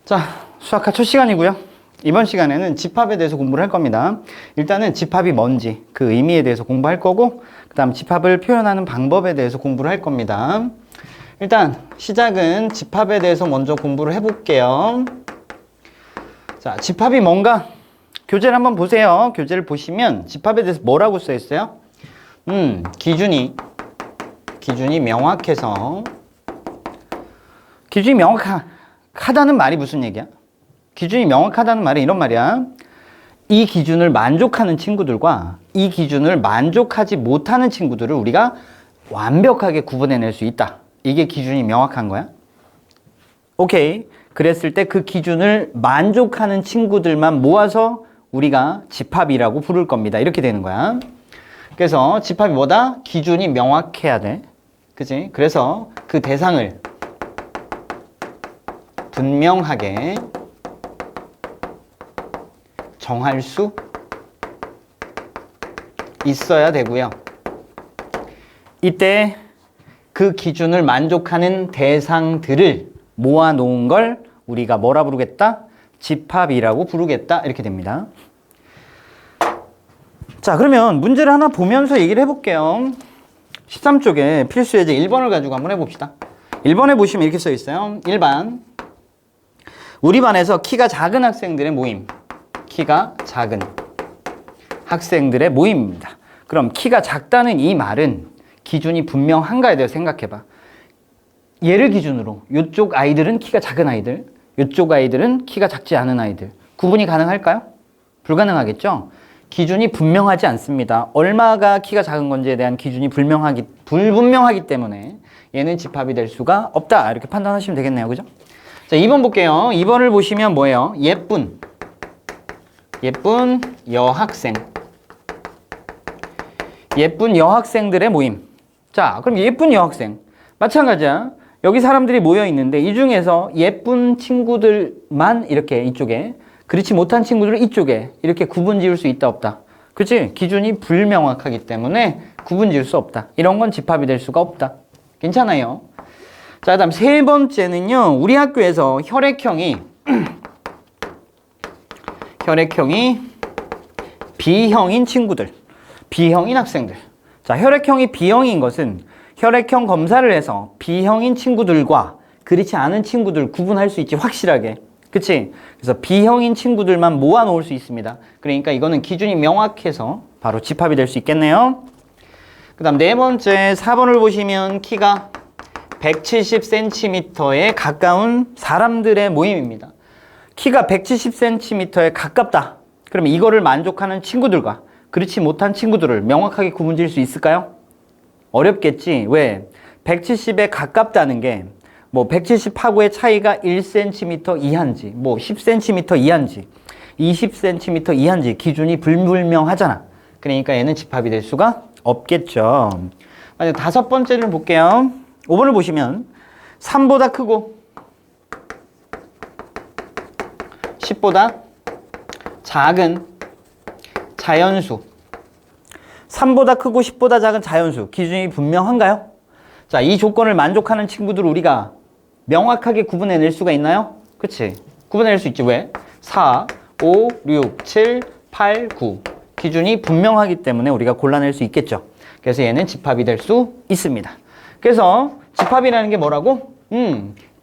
자, 수학과 첫 시간이고요. 이번 시간에는 집합에 대해서 공부를 할 겁니다. 일단은 집합이 뭔지 그 의미에 대해서 공부할 거고, 그 다음 집합을 표현하는 방법에 대해서 공부를 할 겁니다. 일단 시작은 집합에 대해서 먼저 공부를 해볼게요. 자, 집합이 뭔가? 교재를 한번 보세요. 교재를 보시면 집합에 대해서 뭐라고 써 있어요? 기준이 명확해서. 기준이 명확하다는 말이 무슨 얘기야? 기준이 명확하다는 말은 이런 말이야. 이 기준을 만족하는 친구들과 이 기준을 만족하지 못하는 친구들을 우리가 완벽하게 구분해낼 수 있다. 이게 기준이 명확한 거야. 오케이. 그랬을 때 그 기준을 만족하는 친구들만 모아서 우리가 집합이라고 부를 겁니다. 이렇게 되는 거야. 그래서 집합이 뭐다? 기준이 명확해야 돼. 그치? 그래서 그 대상을 분명하게 정할 수 있어야 되고요. 이때 그 기준을 만족하는 대상들을 모아놓은 걸 우리가 뭐라 부르겠다? 집합이라고 부르겠다. 이렇게 됩니다. 자, 그러면 문제를 하나 보면서 얘기를 해볼게요. 13쪽에 필수 예제 1번을 가지고 한번 해봅시다. 1번에 보시면 이렇게 써 있어요. 1반. 우리 반에서 키가 작은 학생들의 모임. 키가 작은 학생들의 모임입니다. 그럼 키가 작다는 이 말은 기준이 분명한가에 대해서 생각해봐. 얘를 기준으로 이쪽 아이들은 키가 작은 아이들, 이쪽 아이들은 키가 작지 않은 아이들. 구분이 가능할까요? 불가능하겠죠? 기준이 분명하지 않습니다. 얼마가 키가 작은 건지에 대한 기준이 불분명하기 때문에 얘는 집합이 될 수가 없다. 이렇게 판단하시면 되겠네요. 그죠? 자, 2번 볼게요. 2번을 보시면 뭐예요? 예쁜 여학생. 예쁜 여학생들의 모임. 자, 그럼 예쁜 여학생. 마찬가지야. 여기 사람들이 모여 있는데 이 중에서 예쁜 친구들만 이렇게 이쪽에, 그렇지 못한 친구들은 이쪽에 이렇게 구분 지을 수 있다 없다? 그렇지? 기준이 불명확하기 때문에 구분 지을 수 없다. 이런 건 집합이 될 수가 없다. 괜찮아요. 자, 그다음 세 번째는요. 우리 학교에서 혈액형이 B형인 친구들, B형인 학생들. 자, 혈액형이 B형인 것은 혈액형 검사를 해서 B형인 친구들과 그렇지 않은 친구들 구분할 수 있지, 확실하게. 그치? 그래서 B형인 친구들만 모아 놓을 수 있습니다. 그러니까 이거는 기준이 명확해서 바로 집합이 될 수 있겠네요. 그 다음 네 번째 4번을 보시면 키가 170cm에 가까운 사람들의 모임입니다. 키가 170cm에 가깝다. 그러면 이거를 만족하는 친구들과 그렇지 못한 친구들을 명확하게 구분 지을 수 있을까요? 어렵겠지. 왜? 170에 가깝다는 게 뭐 170하고의 차이가 1cm 이하인지, 뭐 10cm 이하인지, 20cm 이하인지 기준이 불분명하잖아. 그러니까 얘는 집합이 될 수가 없겠죠. 만약 다섯 번째를 볼게요. 5번을 보시면 3보다 크고 10보다 작은 자연수. 3보다 크고 10보다 작은 자연수. 기준이 분명한가요? 자, 이 조건을 만족하는 친구들을 우리가 명확하게 구분해낼 수가 있나요? 그치? 구분해낼 수 있지. 왜? 4, 5, 6, 7, 8, 9. 기준이 분명하기 때문에 우리가 골라낼 수 있겠죠. 그래서 얘는 집합이 될 수 있습니다. 그래서 집합이라는 게 뭐라고?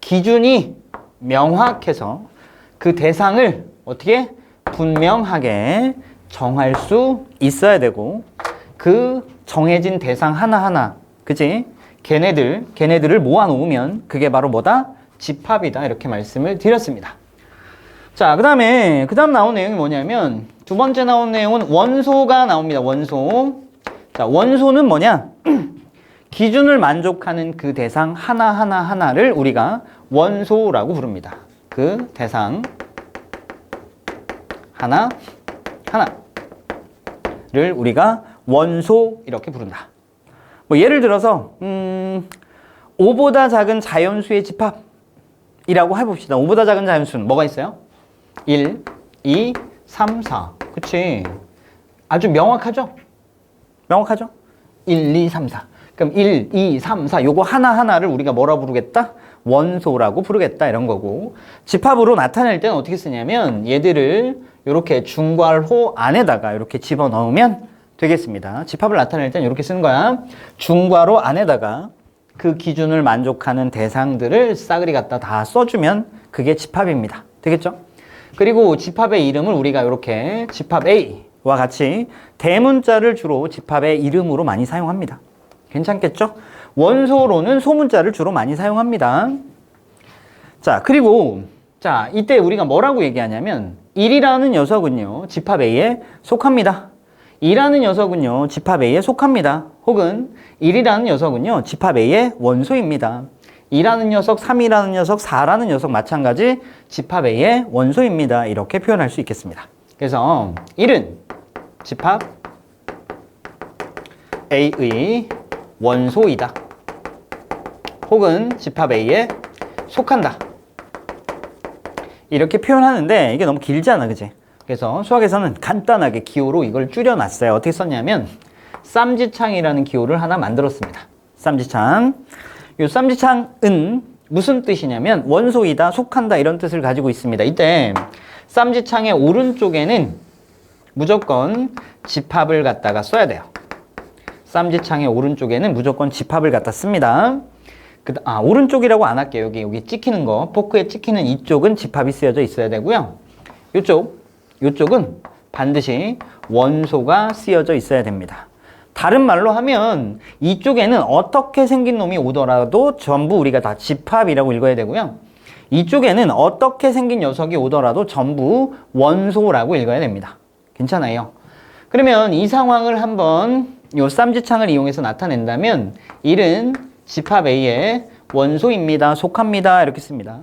기준이 명확해서 그 대상을 어떻게 분명하게 정할 수 있어야 되고, 그 정해진 대상 하나하나, 그치? 걔네들을 모아놓으면 그게 바로 뭐다? 집합이다. 이렇게 말씀을 드렸습니다. 자, 그 다음 나온 내용이 뭐냐면, 두 번째 나온 내용은 원소가 나옵니다. 원소. 자, 원소는 뭐냐? 기준을 만족하는 그 대상 하나를 우리가 원소라고 부릅니다. 그 대상 하나를 우리가 원소 이렇게 부른다. 뭐 예를 들어서 5보다 작은 자연수의 집합이라고 해봅시다. 5보다 작은 자연수는 뭐가 있어요? 1, 2, 3, 4. 그치? 아주 명확하죠? 1, 2, 3, 4. 그럼 1, 2, 3, 4 요거 하나하나를 우리가 뭐라 부르겠다? 원소라고 부르겠다 이런 거고, 집합으로 나타낼 때는 어떻게 쓰냐면 얘들을 이렇게 중괄호 안에다가 이렇게 집어넣으면 되겠습니다. 집합을 나타낼 때는 이렇게 쓰는 거야. 중괄호 안에다가 그 기준을 만족하는 대상들을 싸그리 갖다 다 써주면 그게 집합입니다. 되겠죠? 그리고 집합의 이름을 우리가 이렇게 집합 A와 같이 대문자를 주로 집합의 이름으로 많이 사용합니다. 괜찮겠죠? 원소로는 소문자를 주로 많이 사용합니다. 자, 그리고 자, 이때 우리가 뭐라고 얘기하냐면 1이라는 녀석은요, 집합 A에 속합니다. 2라는 녀석은요, 집합 A에 속합니다. 혹은 1이라는 녀석은요, 집합 A의 원소입니다. 2라는 녀석, 3이라는 녀석, 4라는 녀석 마찬가지 집합 A의 원소입니다. 이렇게 표현할 수 있겠습니다. 그래서 1은 집합 A의 원소이다. 혹은 집합 A에 속한다. 이렇게 표현하는데 이게 너무 길잖아, 그지? 그래서 수학에서는 간단하게 기호로 이걸 줄여놨어요. 어떻게 썼냐면 쌈지창이라는 기호를 하나 만들었습니다. 쌈지창. 이 쌈지창은 무슨 뜻이냐면 원소이다, 속한다 이런 뜻을 가지고 있습니다. 이때 쌈지창의 오른쪽에는 무조건 집합을 갖다가 써야 돼요. 쌈지창의 오른쪽에는 무조건 집합을 갖다 씁니다. 오른쪽이라고 안 할게요. 여기 찍히는 거, 포크에 찍히는 이쪽은 집합이 쓰여져 있어야 되고요. 이쪽은 반드시 원소가 쓰여져 있어야 됩니다. 다른 말로 하면 이쪽에는 어떻게 생긴 놈이 오더라도 전부 우리가 다 집합이라고 읽어야 되고요. 이쪽에는 어떻게 생긴 녀석이 오더라도 전부 원소라고 읽어야 됩니다. 괜찮아요? 그러면 이 상황을 한번 요 쌈지창을 이용해서 나타낸다면 1은 집합 A의 원소입니다. 속합니다. 이렇게 씁니다.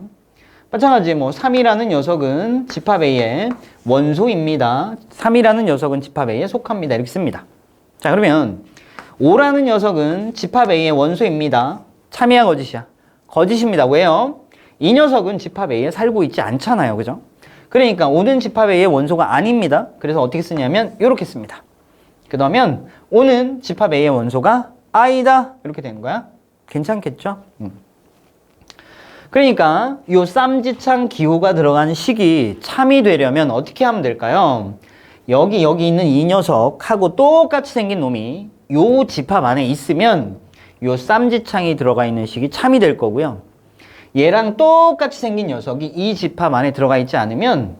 마찬가지 3이라는 녀석은 집합 A의 원소입니다. 3이라는 녀석은 집합 A에 속합니다. 이렇게 씁니다. 자, 그러면 5라는 녀석은 집합 A의 원소입니다. 참이야, 거짓이야? 거짓입니다. 왜요? 이 녀석은 집합 A에 살고 있지 않잖아요. 그죠? 그러니까 5는 집합 A의 원소가 아닙니다. 그래서 어떻게 쓰냐면 이렇게 씁니다. 그러면 5는 집합 A의 원소가 I다. 이렇게 되는 거야. 괜찮겠죠? 그러니까 이 쌈지창 기호가 들어간 식이 참이 되려면 어떻게 하면 될까요? 여기 있는 이 녀석하고 똑같이 생긴 놈이 요 집합 안에 있으면 요 쌈지창이 들어가 있는 식이 참이 될 거고요. 얘랑 똑같이 생긴 녀석이 이 집합 안에 들어가 있지 않으면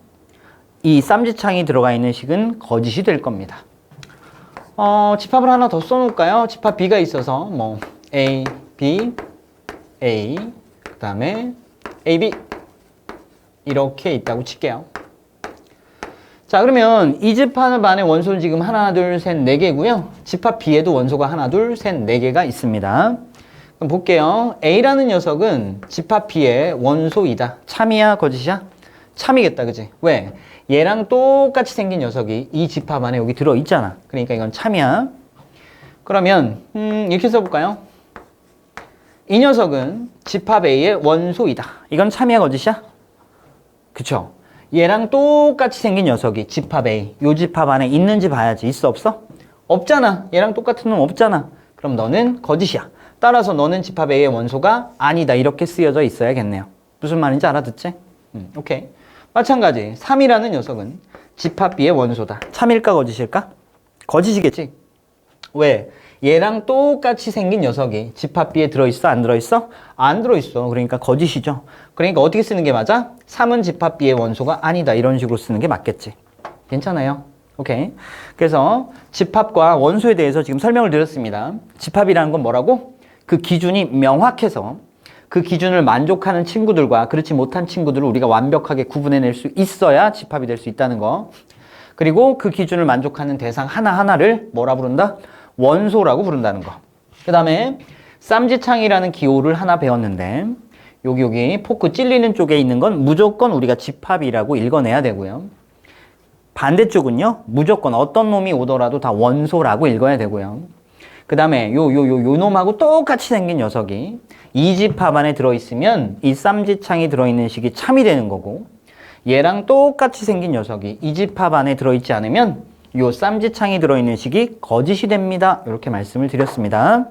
이 쌈지창이 들어가 있는 식은 거짓이 될 겁니다. 집합을 하나 더 써놓을까요? 집합 B가 있어서 A, B, A, 그 다음에 AB 이렇게 있다고 칠게요. 자, 그러면 이 집합 안에 원소는 지금 하나, 둘, 셋, 네 개고요. 집합 B에도 원소가 하나, 둘, 셋, 네 개가 있습니다. 그럼 볼게요. A라는 녀석은 집합 B의 원소이다. 참이야, 거짓이야? 참이겠다, 그지? 왜? 얘랑 똑같이 생긴 녀석이 이 집합 안에 여기 들어있잖아. 그러니까 이건 참이야. 그러면 이렇게 써볼까요? 이 녀석은 집합 A의 원소이다. 이건 참이야, 거짓이야? 그쵸? 얘랑 똑같이 생긴 녀석이 집합 A, 요 집합 안에 있는지 봐야지. 있어, 없어? 없잖아. 얘랑 똑같은 놈 없잖아. 그럼 너는 거짓이야. 따라서 너는 집합 A의 원소가 아니다. 이렇게 쓰여져 있어야겠네요. 무슨 말인지 알아듣지? 오케이. 마찬가지 3이라는 녀석은 집합 B의 원소다. 참일까, 거짓일까? 거짓이겠지? 왜? 얘랑 똑같이 생긴 녀석이 집합 B에 들어있어? 안 들어있어? 안 들어있어. 그러니까 거짓이죠. 그러니까 어떻게 쓰는 게 맞아? 3은 집합 B의 원소가 아니다. 이런 식으로 쓰는 게 맞겠지. 괜찮아요? 오케이. 그래서 집합과 원소에 대해서 지금 설명을 드렸습니다. 집합이라는 건 뭐라고? 그 기준이 명확해서 그 기준을 만족하는 친구들과 그렇지 못한 친구들을 우리가 완벽하게 구분해낼 수 있어야 집합이 될 수 있다는 거. 그리고 그 기준을 만족하는 대상 하나하나를 뭐라 부른다? 원소라고 부른다는 거. 그 다음에 쌈지창이라는 기호를 하나 배웠는데 여기 포크 찔리는 쪽에 있는 건 무조건 우리가 집합이라고 읽어내야 되고요. 반대쪽은요, 무조건 어떤 놈이 오더라도 다 원소라고 읽어야 되고요. 그 다음에 요 놈하고 똑같이 생긴 녀석이 이 집합 안에 들어있으면 이 쌈지창이 들어있는 식이 참이 되는 거고, 얘랑 똑같이 생긴 녀석이 이 집합 안에 들어있지 않으면 요 쌈지창이 들어있는 식이 거짓이 됩니다. 이렇게 말씀을 드렸습니다.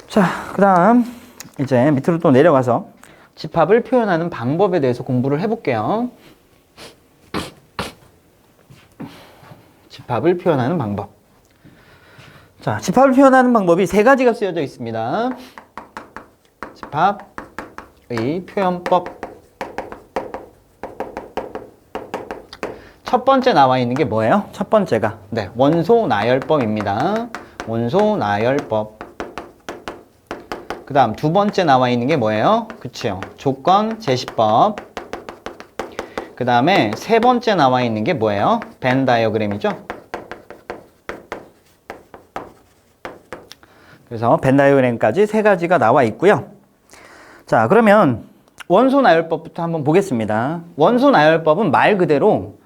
자, 그 다음 이제 밑으로 또 내려가서 집합을 표현하는 방법에 대해서 공부를 해볼게요. 집합을 표현하는 방법. 자, 집합을 표현하는 방법이 세 가지가 쓰여져 있습니다. 집합의 표현법. 첫 번째 나와 있는 게 뭐예요? 첫 번째가 원소 나열법입니다. 원소 나열법. 그 다음 두 번째 나와 있는 게 뭐예요? 그치요. 조건 제시법. 그 다음에 세 번째 나와 있는 게 뭐예요? 벤 다이어그램이죠. 그래서 벤 다이어그램까지 세 가지가 나와 있고요. 자, 그러면 원소 나열법부터 한번 보겠습니다. 원소 나열법은 말 그대로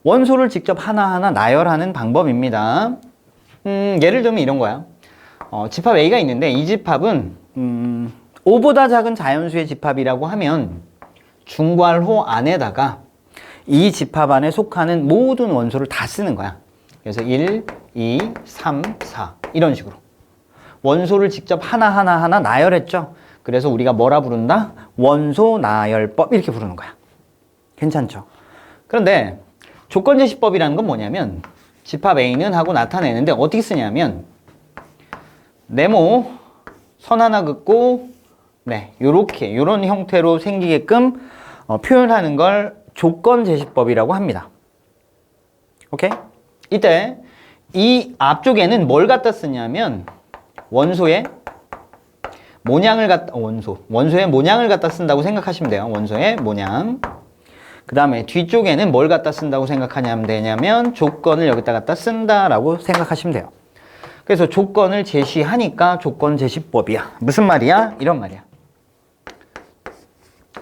원소를 직접 하나하나 나열하는 방법입니다. 예를 들면 이런 거야. 집합 A가 있는데 이 집합은 5보다 작은 자연수의 집합이라고 하면 중괄호 안에다가 이 집합 안에 속하는 모든 원소를 다 쓰는 거야. 그래서 1, 2, 3, 4 이런 식으로. 원소를 직접 하나하나 나열했죠. 그래서 우리가 뭐라 부른다? 원소 나열법 이렇게 부르는 거야. 괜찮죠? 그런데 조건제시법이라는 건 뭐냐면 집합 A는 하고 나타내는데 어떻게 쓰냐면 네모 선 하나 긋고 요렇게 요런 형태로 생기게끔 표현하는 걸 조건제시법이라고 합니다. 오케이? 이때 이 앞쪽에는 뭘 갖다 쓰냐면 원소의 모양을 원소의 모양을 갖다 쓴다고 생각하시면 돼요. 원소의 모양. 그 다음에 뒤쪽에는 뭘 갖다 쓴다고 생각하냐면 되냐면 조건을 여기다 갖다 쓴다라고 생각하시면 돼요. 그래서 조건을 제시하니까 조건제시법이야. 무슨 말이야? 이런 말이야.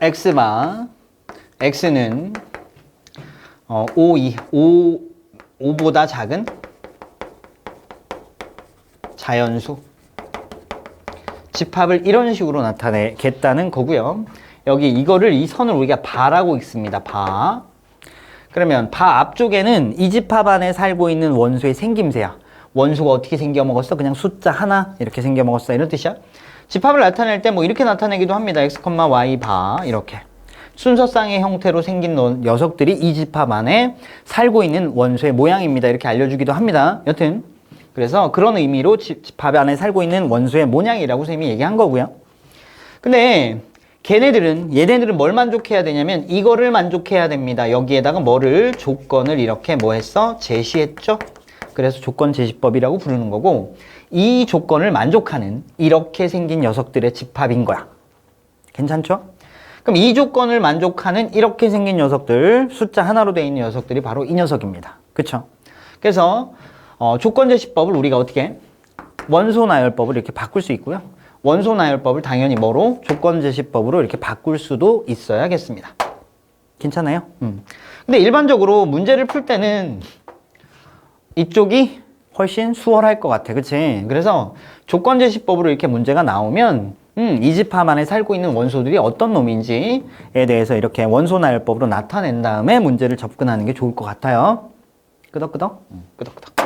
x는 5보다 작은 자연수 집합을 이런 식으로 나타내겠다는 거고요. 여기 이 선을 우리가 바라고 읽습니다. 바. 그러면 바 앞쪽에는 이 집합 안에 살고 있는 원소의 생김새야. 원소가 어떻게 생겨 먹었어? 그냥 숫자 하나 이렇게 생겨 먹었어. 이런 뜻이야. 집합을 나타낼 때 뭐 이렇게 나타내기도 합니다. x, y 바 이렇게. 순서쌍의 형태로 생긴 녀석들이 이 집합 안에 살고 있는 원소의 모양입니다. 이렇게 알려주기도 합니다. 여튼 그래서 그런 의미로 집합 안에 살고 있는 원소의 모양이라고 선생님이 얘기한 거고요. 근데 얘네들은 뭘 만족해야 되냐면 이거를 만족해야 됩니다. 여기에다가 뭐를 조건을 이렇게 제시했죠. 그래서 조건제시법이라고 부르는 거고 이 조건을 만족하는 이렇게 생긴 녀석들의 집합인 거야. 괜찮죠? 그럼 이 조건을 만족하는 이렇게 생긴 녀석들, 숫자 하나로 되어 있는 녀석들이 바로 이 녀석입니다. 그쵸? 그래서 조건제시법을 우리가 어떻게 원소 나열법을 이렇게 바꿀 수 있고요. 원소 나열법을 당연히 뭐로? 조건제시법으로 이렇게 바꿀 수도 있어야겠습니다. 괜찮아요? 근데 일반적으로 문제를 풀 때는 이쪽이 훨씬 수월할 것 같아. 그치? 그래서 조건제시법으로 이렇게 문제가 나오면 이 집합 안에 살고 있는 원소들이 어떤 놈인지에 대해서 이렇게 원소 나열법으로 나타낸 다음에 문제를 접근하는 게 좋을 것 같아요. 끄덕끄덕? 끄덕끄덕.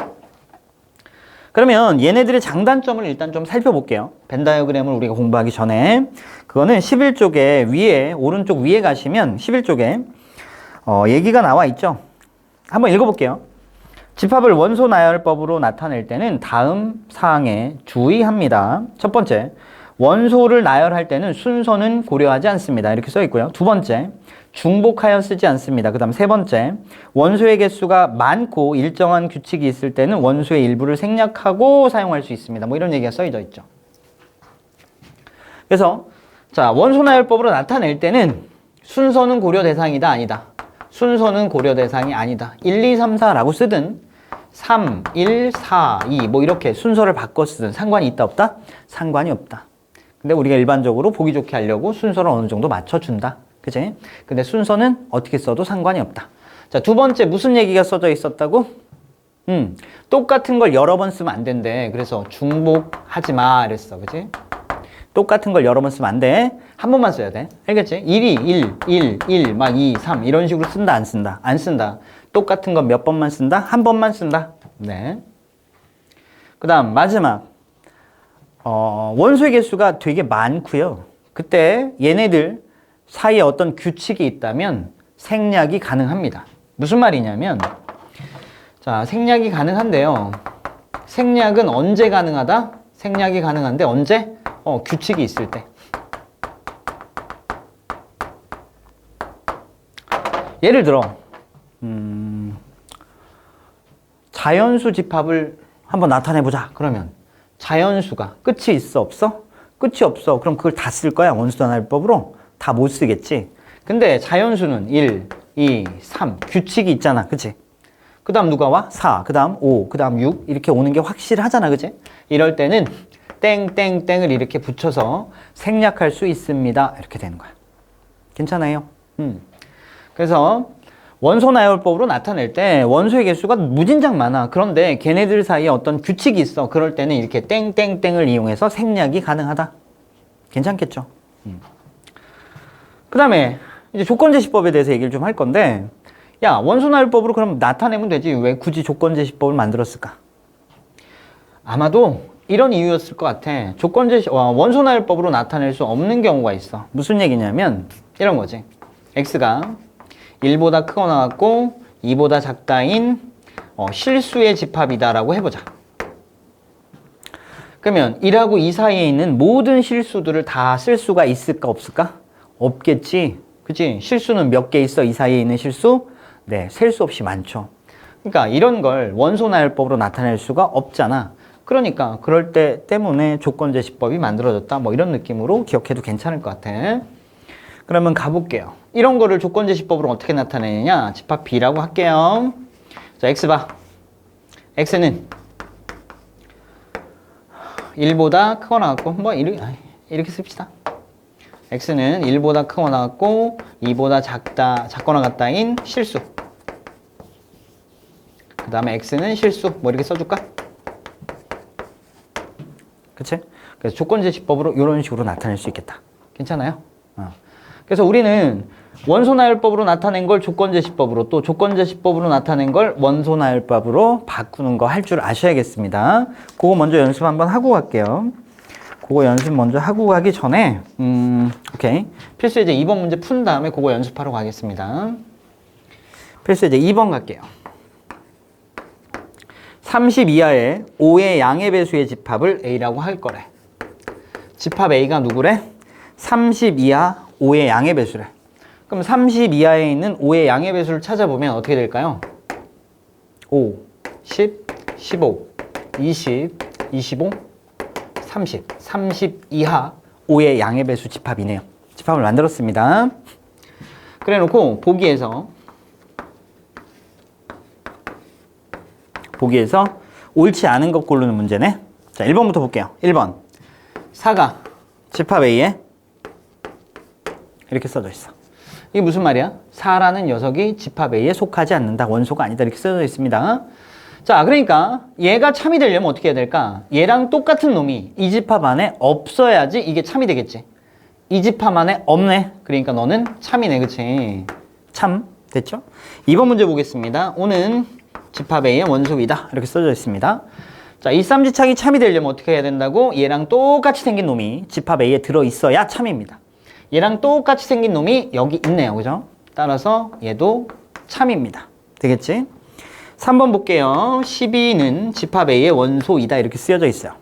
그러면 얘네들의 장단점을 일단 좀 살펴볼게요. 벤 다이어그램을 우리가 공부하기 전에 그거는 11쪽에 위에 오른쪽 위에 가시면 11쪽에 얘기가 나와 있죠. 한번 읽어볼게요. 집합을 원소 나열법으로 나타낼 때는 다음 사항에 주의합니다. 첫 번째, 원소를 나열할 때는 순서는 고려하지 않습니다. 이렇게 써 있고요. 두 번째, 중복하여 쓰지 않습니다. 그 다음 세 번째, 원소의 개수가 많고 일정한 규칙이 있을 때는 원소의 일부를 생략하고 사용할 수 있습니다. 뭐 이런 얘기가 써져 있죠. 그래서 자, 원소 나열법으로 나타낼 때는 순서는 고려 대상이다, 아니다. 순서는 고려 대상이 아니다. 1, 2, 3, 4라고 쓰든 3, 1, 4, 2 뭐 이렇게 순서를 바꿔 쓰든 상관이 있다, 없다? 상관이 없다. 근데 우리가 일반적으로 보기 좋게 하려고 순서를 어느 정도 맞춰준다. 그치? 근데 순서는 어떻게 써도 상관이 없다. 자, 두 번째 무슨 얘기가 써져 있었다고? 똑같은 걸 여러 번 쓰면 안 된대. 그래서 중복하지 마 이랬어. 그치? 똑같은 걸 여러 번 쓰면 안 돼. 한 번만 써야 돼. 알겠지? 1이 1, 막 2, 3 이런 식으로 쓴다, 안 쓴다? 안 쓴다. 똑같은 건 몇 번만 쓴다? 한 번만 쓴다. 네. 그 다음 마지막 원소의 개수가 되게 많고요. 그때 얘네들 사이에 어떤 규칙이 있다면 생략이 가능합니다. 무슨 말이냐면, 자, 생략이 가능한데요. 생략은 언제 가능하다? 생략이 가능한데 언제? 규칙이 있을 때. 예를 들어 자연수 집합을 한번 나타내보자. 그러면 자연수가 끝이 있어 없어? 끝이 없어. 그럼 그걸 다 쓸 거야. 원수단할법으로 다 못 쓰겠지. 근데 자연수는 1, 2, 3 규칙이 있잖아. 그치? 그 다음 누가 와? 4, 그 다음 5, 그 다음 6 이렇게 오는 게 확실하잖아. 그치? 이럴 때는 땡땡땡을 이렇게 붙여서 생략할 수 있습니다. 이렇게 되는 거야. 괜찮아요? 그래서 원소 나열법으로 나타낼 때 원소의 개수가 무진장 많아. 그런데 걔네들 사이에 어떤 규칙이 있어. 그럴 때는 이렇게 땡땡땡을 이용해서 생략이 가능하다. 괜찮겠죠? 그 다음에 이제 조건제시법에 대해서 얘기를 좀 할 건데, 야, 원소 나열법으로 그럼 나타내면 되지. 왜 굳이 조건제시법을 만들었을까? 아마도 이런 이유였을 것 같아. 원소 나열법으로 나타낼 수 없는 경우가 있어. 무슨 얘기냐면 이런 거지. x가 1보다 크거나 같고 2보다 작다인 실수의 집합이다라고 해보자. 그러면 1하고 2 사이에 있는 모든 실수들을 다 쓸 수가 있을까 없을까? 없겠지. 그치? 실수는 몇 개 있어? 이 사이에 있는 실수? 네, 셀 수 없이 많죠. 그러니까 이런 걸 원소 나열법으로 나타낼 수가 없잖아. 그러니까 그럴 때 때문에 조건제시법이 만들어졌다. 뭐 이런 느낌으로 기억해도 괜찮을 것 같아. 그러면 가볼게요. 이런 거를 조건제시법으로 어떻게 나타내느냐? 집합 B라고 할게요. 자, x 봐. x는 1보다 크거나 같고 뭐 이렇게 씁시다. x는 1보다 크거나 같고 2보다 작거나 같다인 실수. 그 다음에 x는 실수. 뭐 이렇게 써줄까? 그치? 그래서 조건제시법으로 이런 식으로 나타낼 수 있겠다. 괜찮아요? 그래서 우리는 원소나열법으로 나타낸 걸 조건제시법으로, 또 조건제시법으로 나타낸 걸 원소나열법으로 바꾸는 거 할 줄 아셔야겠습니다. 그거 먼저 연습 한번 하고 갈게요. 그거 연습 먼저 하고 가기 전에 오케이. 필수예제 2번 문제 푼 다음에 그거 연습하러 가겠습니다. 필수예제 2번 갈게요. 30 이하의 5의 양의 배수의 집합을 A라고 할 거래. 집합 A가 누구래? 30 이하 5의 양의 배수래. 그럼 30 이하에 있는 5의 양의 배수를 찾아보면 어떻게 될까요? 5, 10, 15, 20, 25, 30. 30 이하 5의 양의 배수 집합이네요. 집합을 만들었습니다. 그래 놓고 보기에서 옳지 않은 것 고르는 문제네. 자, 1번부터 볼게요. 1번. 4가 집합 A에 이렇게 써져 있어. 이게 무슨 말이야? 4라는 녀석이 집합 A에 속하지 않는다. 원소가 아니다. 이렇게 써져 있습니다. 자, 그러니까 얘가 참이 되려면 어떻게 해야 될까? 얘랑 똑같은 놈이 이 집합 안에 없어야지 이게 참이 되겠지. 이 집합 안에 없네. 그러니까 너는 참이네. 그치? 참. 됐죠? 2번 문제 보겠습니다. 오는 집합 A의 원소이다. 이렇게 써져 있습니다. 자, 이 쌈지창이 참이 되려면 어떻게 해야 된다고? 얘랑 똑같이 생긴 놈이 집합 A에 들어있어야 참입니다. 얘랑 똑같이 생긴 놈이 여기 있네요. 그죠? 따라서 얘도 참입니다. 되겠지? 3번 볼게요. 12는 집합 A의 원소이다. 이렇게 쓰여져 있어요.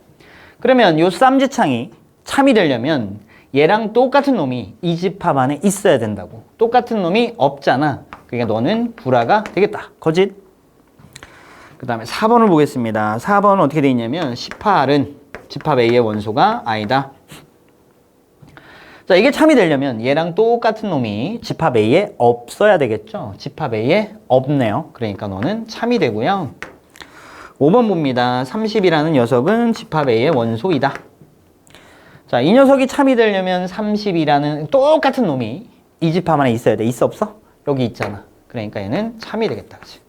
그러면 요 쌈지창이 참이 되려면 얘랑 똑같은 놈이 이 집합 안에 있어야 된다고. 똑같은 놈이 없잖아. 그러니까 너는 불화가 되겠다. 거짓. 그 다음에 4번을 보겠습니다. 4번은 어떻게 되어 있냐면 18은 집합 A의 원소가 아니다. 자, 이게 참이 되려면 얘랑 똑같은 놈이 집합 A에 없어야 되겠죠. 집합 A에 없네요. 그러니까 너는 참이 되고요. 5번 봅니다. 30이라는 녀석은 집합 A의 원소이다. 자, 이 녀석이 참이 되려면 30이라는 똑같은 놈이 이 집합 안에 있어야 돼. 있어 없어? 여기 있잖아. 그러니까 얘는 참이 되겠다. 그치?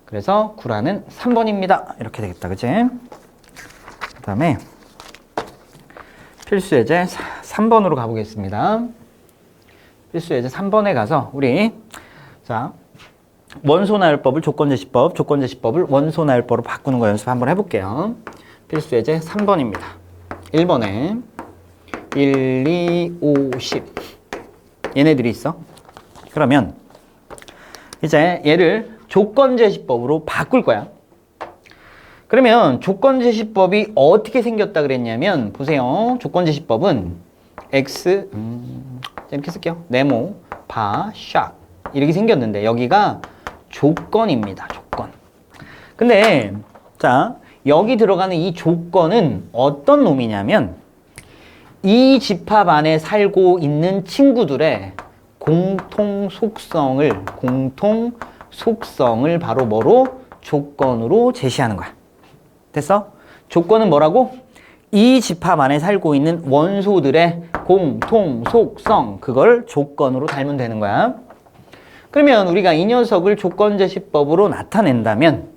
그래서 구라는 3번입니다. 이렇게 되겠다. 그치? 그 다음에 필수 예제 3번으로 가보겠습니다. 필수 예제 3번에 가서 우리 자 원소나열법을 조건제시법, 조건제시법을 원소나열법으로 바꾸는 거 연습 한번 해볼게요. 필수 예제 3번입니다. 1번에 1, 2, 5, 10 얘네들이 있어. 그러면 이제 얘를 조건제시법으로 바꿀 거야. 그러면 조건제시법이 어떻게 생겼다 그랬냐면 보세요. 조건제시법은 x 이렇게 쓸게요. 네모, 바, 샥 이렇게 생겼는데 여기가 조건입니다. 조건. 근데 자 여기 들어가는 이 조건은 어떤 놈이냐면 이 집합 안에 살고 있는 친구들의 공통 속성을 바로 뭐로? 조건으로 제시하는 거야. 됐어? 조건은 뭐라고? 이 집합 안에 살고 있는 원소들의 공통 속성, 그걸 조건으로 달면 되는 거야. 그러면 우리가 이 녀석을 조건제시법으로 나타낸다면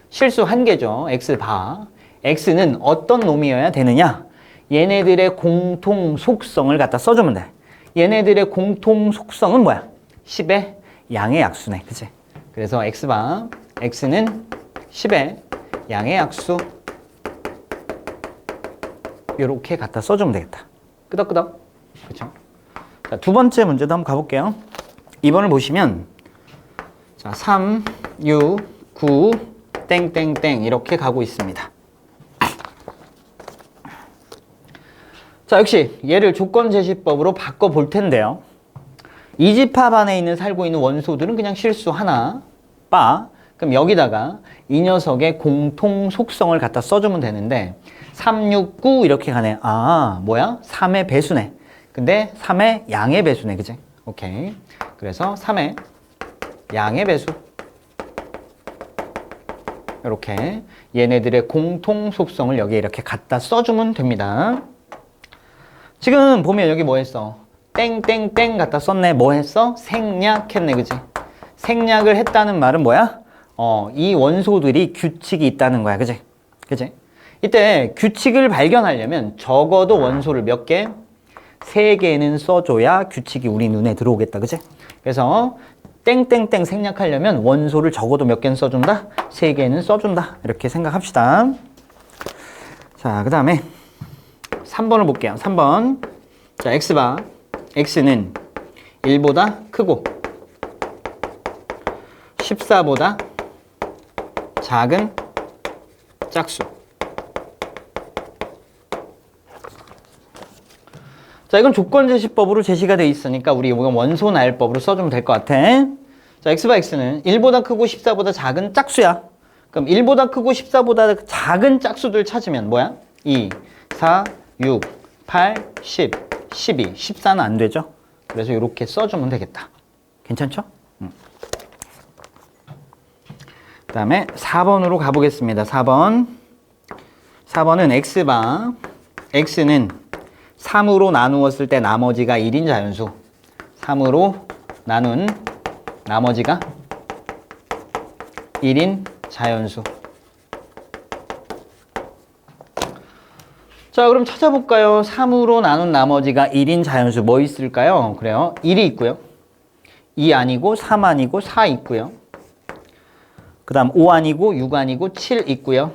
실수 한 개죠. x바. x는 어떤 놈이어야 되느냐? 얘네들의 공통 속성을 갖다 써주면 돼. 얘네들의 공통 속성은 뭐야? 10의 양의 약수네. 그치? 그래서 x바, x는 10의 양의 약수. 요렇게 갖다 써주면 되겠다. 끄덕끄덕. 그쵸? 자, 두 번째 문제도 한번 가볼게요. 2번을 보시면 자, 3, 6, 9, 땡땡땡 이렇게 가고 있습니다. 자, 역시 얘를 조건제시법으로 바꿔볼 텐데요. 이 집합 안에 있는 살고 있는 원소들은 그냥 실수 하나, 빠. 그럼 여기다가 이 녀석의 공통 속성을 갖다 써주면 되는데 3, 6, 9 이렇게 가네. 아, 뭐야? 3의 배수네. 근데 3의 양의 배수네. 그치? 오케이. 그래서 3의 양의 배수. 이렇게 얘네들의 공통 속성을 여기에 이렇게 갖다 써주면 됩니다. 지금 보면 여기 뭐 했어? 땡땡땡 갖다 썼네. 뭐 했어? 생략했네. 그치? 생략을 했다는 말은 뭐야? 이 원소들이 규칙이 있다는 거야. 그치? 그치? 이때 규칙을 발견하려면 적어도 원소를 몇 개? 3개는 써줘야 규칙이 우리 눈에 들어오겠다. 그치? 그래서 땡땡땡 생략하려면 원소를 적어도 몇 개는 써준다? 3개는 써준다. 이렇게 생각합시다. 자, 그 다음에 3번을 볼게요. 3번. 자, x바. x는 1보다 크고 14보다 작은 짝수. 자, 이건 조건제시법으로 제시가 돼 있으니까 우리 이건 원소나열법으로 써주면 될 것 같아. 자, x바 x는 1보다 크고 14보다 작은 짝수야. 그럼 1보다 크고 14보다 작은 짝수들 찾으면 뭐야? 2, 4, 6, 8, 10, 12. 14는 안 되죠? 그래서 이렇게 써주면 되겠다. 괜찮죠? 그 다음에 4번으로 가보겠습니다. 4번. 4번은 x바. x는 3으로 나누었을 때 나머지가 1인 자연수. 3으로 나눈 나머지가 1인 자연수. 자, 그럼 찾아볼까요? 3으로 나눈 나머지가 1인 자연수 뭐 있을까요? 그래요. 1이 있고요. 2 아니고 3 아니고 4 있고요. 그 다음 5 아니고 6 아니고 7 있고요.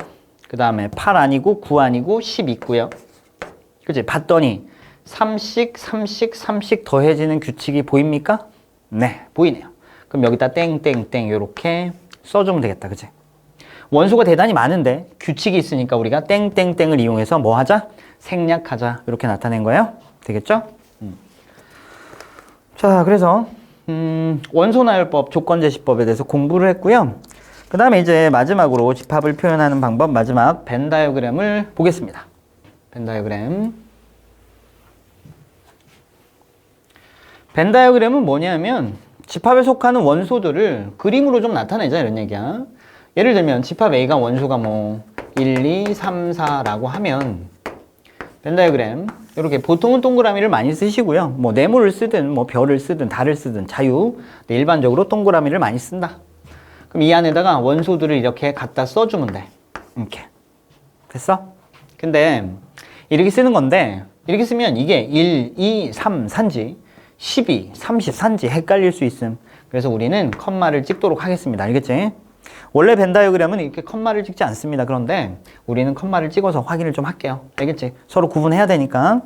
그 다음에 8 아니고 9 아니고 10 있고요. 그치? 봤더니 3씩 3씩 3씩 더해지는 규칙이 보입니까? 네, 보이네요. 그럼 여기다 땡땡땡 이렇게 써주면 되겠다. 그치? 원소가 대단히 많은데 규칙이 있으니까 우리가 땡땡땡을 이용해서 뭐 하자? 생략하자. 이렇게 나타낸 거예요. 되겠죠? 자, 그래서 원소나열법, 조건제시법에 대해서 공부를 했고요. 그 다음에 이제 마지막으로 집합을 표현하는 방법, 마지막 벤 다이어그램을 보겠습니다. 벤 다이어그램. 벤 다이어그램은 뭐냐면 집합에 속하는 원소들을 그림으로 좀 나타내자 이런 얘기야. 예를 들면 집합 A가 원소가 뭐 1, 2, 3, 4라고 하면 벤 다이어그램 이렇게 보통은 동그라미를 많이 쓰시고요. 뭐 네모를 쓰든 뭐 별을 쓰든 달을 쓰든 자유. 일반적으로 동그라미를 많이 쓴다. 그럼 이 안에다가 원소들을 이렇게 갖다 써주면 돼. 이렇게. 됐어? 근데 이렇게 쓰는 건데 이렇게 쓰면 이게 1, 2, 3, 4인지 12, 30, 4인지 헷갈릴 수 있음. 그래서 우리는 컴마를 찍도록 하겠습니다. 알겠지? 원래 벤 다이어그램은 이렇게 컴마를 찍지 않습니다. 그런데 우리는 컴마를 찍어서 확인을 좀 할게요. 알겠지? 서로 구분해야 되니까.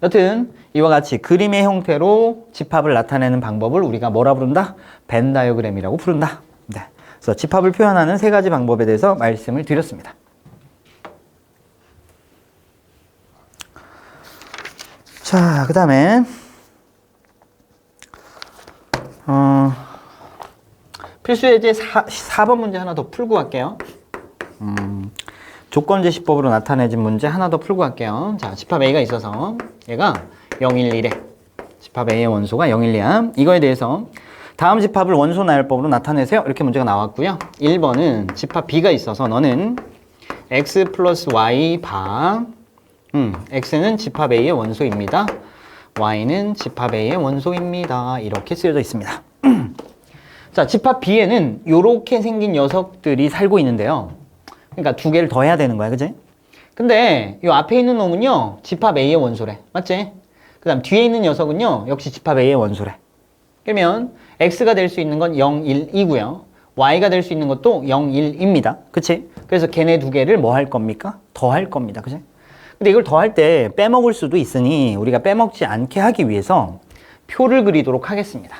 여튼 이와 같이 그림의 형태로 집합을 나타내는 방법을 우리가 뭐라 부른다? 벤 다이어그램이라고 부른다. 네. 그래서 집합을 표현하는 세 가지 방법에 대해서 말씀을 드렸습니다. 자, 그 다음에 필수예제 4번 문제 하나 더 풀고 갈게요. 조건제시법으로 나타내진 문제 하나 더 풀고 갈게요. 자, 집합 A가 있어서 얘가 0, 1, 2래. 집합 A의 원소가 0, 1, 2야. 이거에 대해서 다음 집합을 원소 나열법으로 나타내세요. 이렇게 문제가 나왔고요. 1번은 집합 B가 있어서 너는 x 플러스 y 바 x는 집합 A의 원소입니다. y는 집합 A의 원소입니다. 이렇게 쓰여져 있습니다. 자, 집합 B에는 이렇게 생긴 녀석들이 살고 있는데요. 그러니까 두 개를 더 해야 되는 거야, 그치? 근데 이 앞에 있는 놈은요, 집합 A의 원소래. 맞지? 그 다음 뒤에 있는 녀석은요, 역시 집합 A의 원소래. 그러면 x가 될 수 있는 건 0, 1이고요. y가 될 수 있는 것도 0, 1입니다. 그치? 그래서 걔네 두 개를 뭐 할 겁니까? 더 할 겁니다. 그치? 근데 이걸 더 할 때 빼먹을 수도 있으니 우리가 빼먹지 않게 하기 위해서 표를 그리도록 하겠습니다.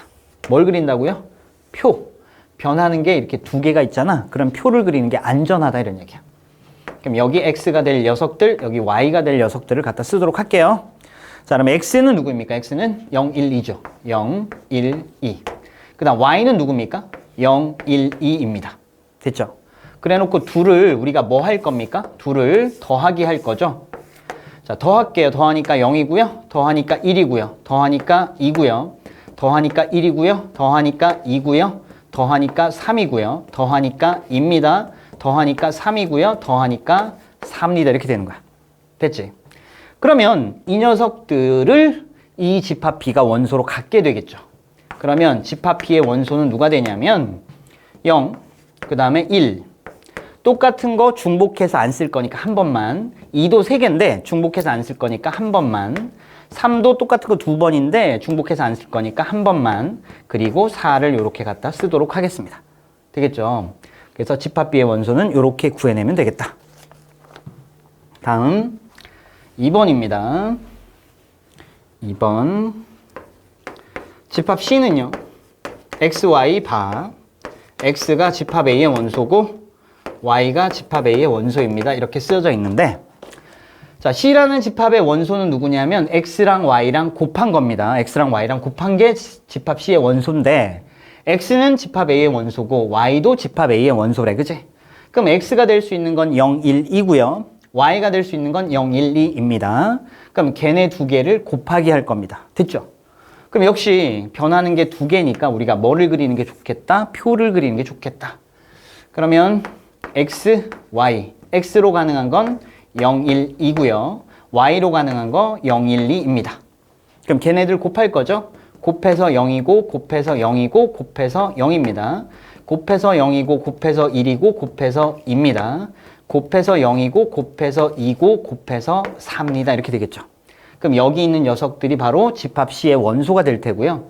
뭘 그린다고요? 표. 변하는 게 이렇게 두 개가 있잖아. 그럼 표를 그리는 게 안전하다 이런 얘기야. 그럼 여기 x가 될 녀석들, 여기 y가 될 녀석들을 갖다 쓰도록 할게요. 자, 그럼 x는 누구입니까? x는 0, 1, 2죠. 0, 1, 2. 그 다음 y는 누굽니까? 0, 1, 2입니다. 됐죠? 그래 놓고 둘을 우리가 뭐 할 겁니까? 둘을 더하기 할 거죠. 자, 더할게요. 더하니까 0이고요. 더하니까 1이고요. 더하니까 2고요. 더하니까 1이고요. 더하니까 2고요. 더하니까 3이고요. 더하니까 2입니다. 더하니까 3이고요. 더하니까 4입니다. 이렇게 되는 거야. 됐지? 그러면 이 녀석들을 이 집합 B가 원소로 갖게 되겠죠. 그러면 집합 B의 원소는 누가 되냐면 0, 그 다음에 1. 똑같은 거 중복해서 안 쓸 거니까 한 번만. 2도 3개인데 중복해서 안 쓸 거니까 한 번만. 3도 똑같은 거 2번인데 중복해서 안 쓸 거니까 한 번만. 그리고 4를 이렇게 갖다 쓰도록 하겠습니다. 되겠죠? 그래서 집합 B의 원소는 이렇게 구해내면 되겠다. 다음 2번입니다. 2번 집합 C는요. x, y 바 x가 집합 A의 원소고 y가 집합 A의 원소입니다. 이렇게 쓰여져 있는데 자, C라는 집합의 원소는 누구냐면 x랑 y랑 곱한 겁니다. x랑 y랑 곱한 게 집합 C의 원소인데 x는 집합 A의 원소고 y도 집합 A의 원소래. 그치? 그럼 x가 될 수 있는 건 0, 1, 2고요. y가 될 수 있는 건 0, 1, 2입니다. 그럼 걔네 두 개를 곱하기 할 겁니다. 됐죠? 그럼 역시 변하는 게 두 개니까 우리가 뭐를 그리는 게 좋겠다? 표를 그리는 게 좋겠다. 그러면 x, y. x로 가능한 건 0, 1, 2고요. y로 가능한 거 0, 1, 2입니다. 그럼 걔네들 곱할 거죠? 곱해서 0이고 곱해서 0이고 곱해서 0입니다. 곱해서 0이고 곱해서 1이고 곱해서 2입니다. 곱해서 0이고 곱해서 2고 곱해서 4입니다. 이렇게 되겠죠. 그럼 여기 있는 녀석들이 바로 집합 C의 원소가 될 테고요.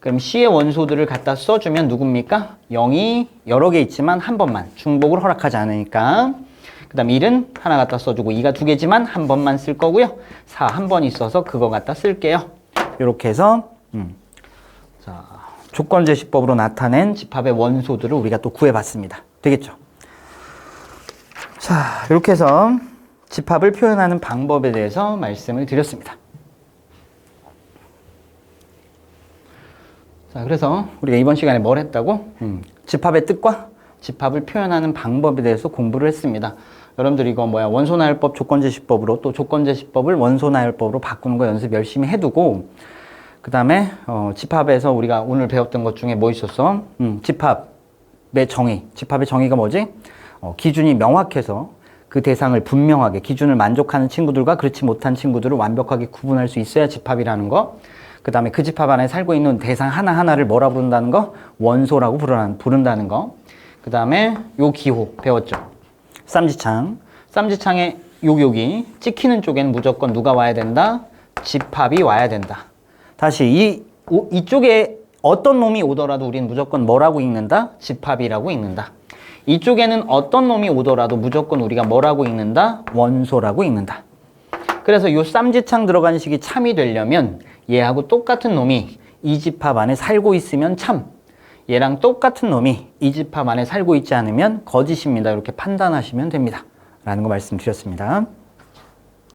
그럼 C의 원소들을 갖다 써주면 누굽니까? 0이 여러 개 있지만 한 번만. 중복을 허락하지 않으니까. 그 다음 1은 하나 갖다 써주고 2가 두 개지만 한 번만 쓸 거고요. 4 한 번 있어서 그거 갖다 쓸게요. 이렇게 해서 자, 조건제시법으로 나타낸 집합의 원소들을 우리가 또 구해봤습니다. 되겠죠? 자, 이렇게 해서 집합을 표현하는 방법에 대해서 말씀을 드렸습니다. 자, 그래서 우리가 이번 시간에 뭘 했다고? 집합의 뜻과 집합을 표현하는 방법에 대해서 공부를 했습니다. 여러분들 이거 원소나열법 조건제시법으로 또 조건제시법을 원소나열법으로 바꾸는 거 연습 열심히 해두고 그 다음에 집합에서 우리가 오늘 배웠던 것 중에 뭐 있었어? 집합의 정의. 집합의 정의가 뭐지? 기준이 명확해서 그 대상을 분명하게 기준을 만족하는 친구들과 그렇지 못한 친구들을 완벽하게 구분할 수 있어야 집합이라는 거. 그 다음에 그 집합 안에 살고 있는 대상 하나하나를 뭐라 부른다는 거? 원소라고 부른다는 거. 그 다음에 요 기호 배웠죠. 쌈지창. 쌈지창에 여기 찍히는 쪽에는 무조건 누가 와야 된다? 집합이 와야 된다. 다시 이쪽에 어떤 놈이 오더라도 우리는 무조건 뭐라고 읽는다? 집합이라고 읽는다. 이쪽에는 어떤 놈이 오더라도 무조건 우리가 뭐라고 읽는다? 원소라고 읽는다. 그래서 요 쌈지창 들어간 식이 참이 되려면 얘하고 똑같은 놈이 이 집합 안에 살고 있으면 참, 얘랑 똑같은 놈이 이 집합 안에 살고 있지 않으면 거짓입니다. 이렇게 판단하시면 됩니다. 라는 거 말씀드렸습니다.